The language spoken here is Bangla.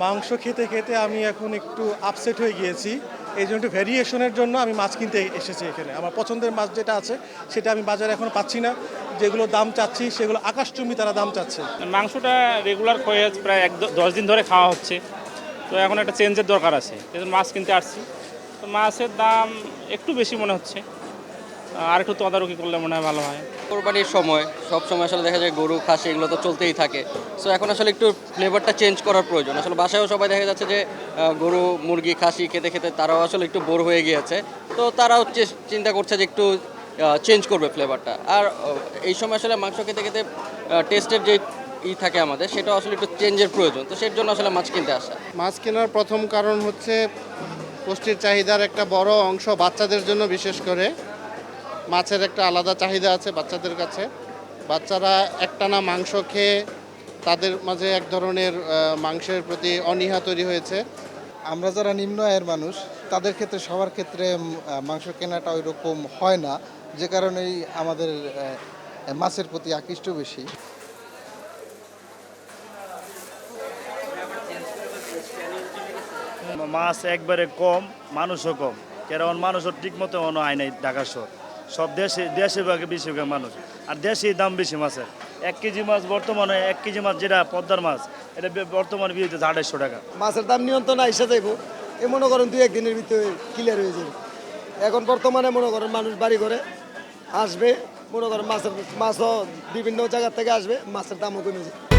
মাংস খেতে খেতে আমি এখন একটু আপসেট হয়ে গিয়েছি। এই জন্য একটু ভেরিয়েশনের জন্য আমি মাছ কিনতে এসেছি এখানে। আমার পছন্দের মাছ যেটা আছে সেটা আমি বাজারে এখনো পাচ্ছি না। যেগুলো দাম চাচ্ছি সেগুলো আকাশচুম্বী তারা দাম চাচ্ছে। মাংসটা রেগুলার হয়ে প্রায় 10 দিন ধরে খাওয়া হচ্ছে, তো এখন একটা চেঞ্জের দরকার আছে, এই জন্য মাছ কিনতে আসছি। তো মাছের দাম একটু বেশি মনে হচ্ছে, আর একটু তদারকি করলে মনে হয় ভালো হয়। কোরবানির সময় সব সময় আসলে দেখা যায় গরু খাসি এগুলো তো চলতেই থাকে। সো এখন আসলে একটু ফ্লেভারটা চেঞ্জ করার প্রয়োজন। আসলে বাসায়ও সবাই দেখা যাচ্ছে যে গরু মুরগি খাসি খেতে খেতে তারাও আসলে একটু বোর হয়ে গিয়েছে। তো তারাও চিন্তা করছে যে একটু চেঞ্জ করবে ফ্লেভারটা। আর এই সময় আসলে মাংস খেতে খেতে টেস্টের যে থাকে আমাদের, সেটা আসলে একটু চেঞ্জের প্রয়োজন। তো সেই জন্য আসলে মাছ কিনতে আসা। মাছ কেনার প্রথম কারণ হচ্ছে পুষ্টির চাহিদার একটা বড় অংশ বাচ্চাদের জন্য, বিশেষ করে মাছের একটা আলাদা চাহিদা আছে বাচ্চাদের কাছে। বাচ্চারা একটানা মাংস খেয়ে তাদের মাঝে এক ধরনের মাংসের প্রতি অনীহা তৈরি হয়েছে। আমরা যারা নিম্ন আয়ের মানুষ তাদের ক্ষেত্রে সবার ক্ষেত্রে মাংস কেনাটা ওই রকম হয় না, যে কারণেই আমাদের মাছের প্রতি আকৃষ্ট বেশি। মাছ একবারে কম, মানুষও কম, কারণ মানুষও ঠিক মতো অন্য আয় নাই। ঢাকা শহর সব দেশে ভাগে বেশিরভাগ মানুষ, আর দেশে দাম বেশি মাছের। 1 কেজি মাছ বর্তমানে 1 কেজি মাছ যেটা পদ্মার মাছ, এটা বর্তমানে বিয়ে 250 টাকা। মাছের দাম নিয়ন্ত্রণ এসে যাইব, এ মনে করেন 2-1 দিনের ভিতরে ক্লিয়ার হয়ে যাবে। এখন বর্তমানে মনে করেন মানুষ বাড়ি করে আসবে, মনে করেন মাছও বিভিন্ন জায়গা থেকে আসবে, মাছের দামও কমে যাবে।